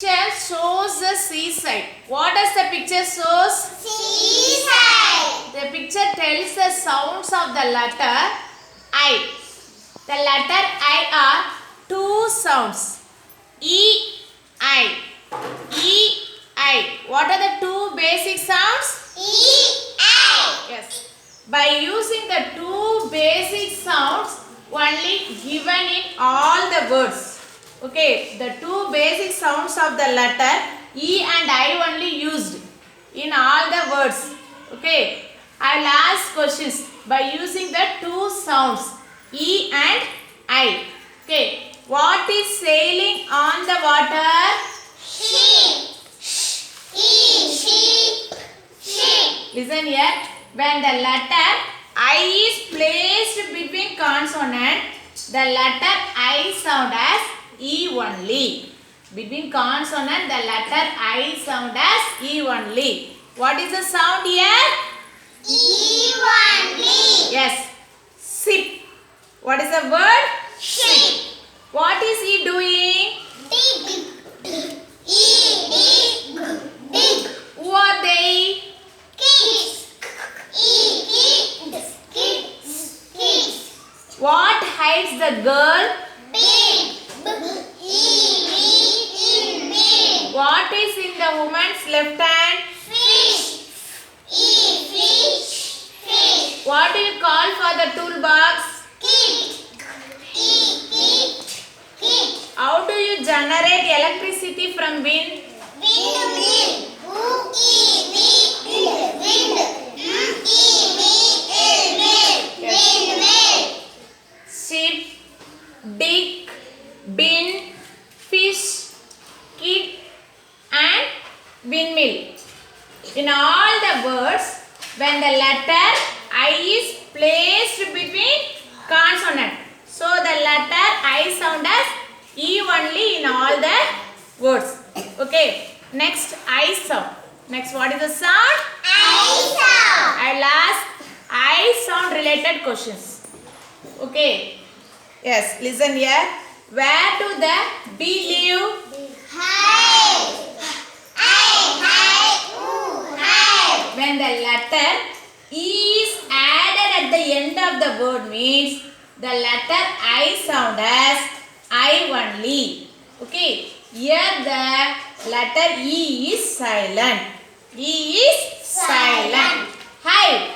Picture shows the seaside. What does the picture shows? Seaside. The picture tells the sounds of the letter I. The letter I are two sounds. E, I. E, I. What are the two basic sounds? E, I. Yes. By using the two basic sounds only given in all the words. Okay, the two basic sounds of the letter E and I only used in all the words. Okay, I will ask questions by using the two sounds E and I. Okay, what is sailing on the water? Sheep. Sheep. Sheep. Listen here. When the letter I is placed between consonant, the letter I sound as E only. Between consonant, the letter I sound as E only. What is the sound here? E only. Yes. Sip. What is the word? Sheep. What is he doing? Dig. Dig. Who are they? Kids. Kids. What hides the girl? Big. What is in the woman's left hand? Fish. Fish. What do you call for the toolbox? Kit. How do you generate electricity from wind? Wind. Ship, dig, bin, fish, kid and windmill. In all the words, when the letter I is placed between consonant, so the letter I sound as E only in all the words. Okay, next I sound. Next, what is the sound? I will ask I sound related questions. Okay. Yes, listen here. Where do the bee live? When the letter E is added at the end of the word means the letter I sound as I only. Okay. Here the letter E is silent. E is silent. Hide.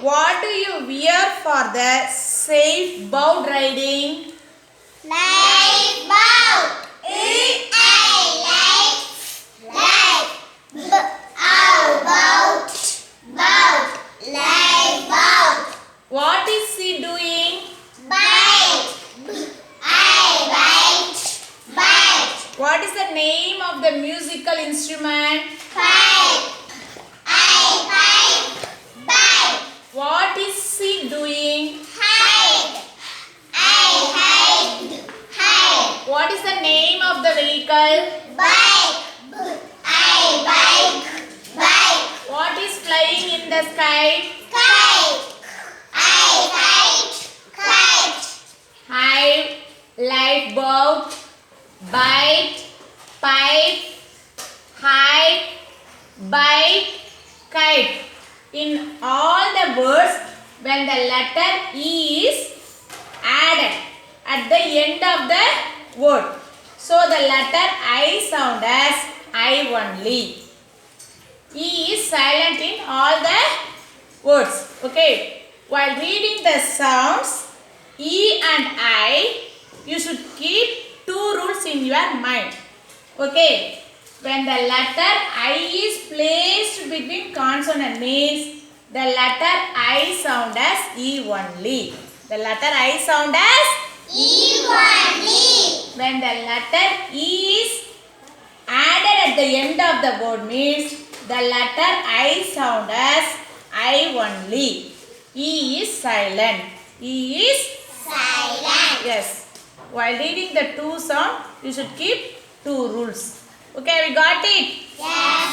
What do you wear for the safe boat riding? What is he doing? What is the name of the musical instrument? What is he doing? What is the name of the vehicle? What is flying in the sky? Hive, lifeboat, bite, pipe, hide, bite, kite. In all the words, when the letter E is added at the end of the word, so the letter I sound as I only. E is silent in all the words. Okay. While reading the sounds E and I, you should keep two rules in your mind. Okay. When the letter I is placed between consonant means the letter I sound as E only. The letter I sound as when the letter E is added at the end of the word means the letter I sound as I only. E is silent. E is yes. While reading the two sound, you should keep two rules. Okay, we got it? Yes.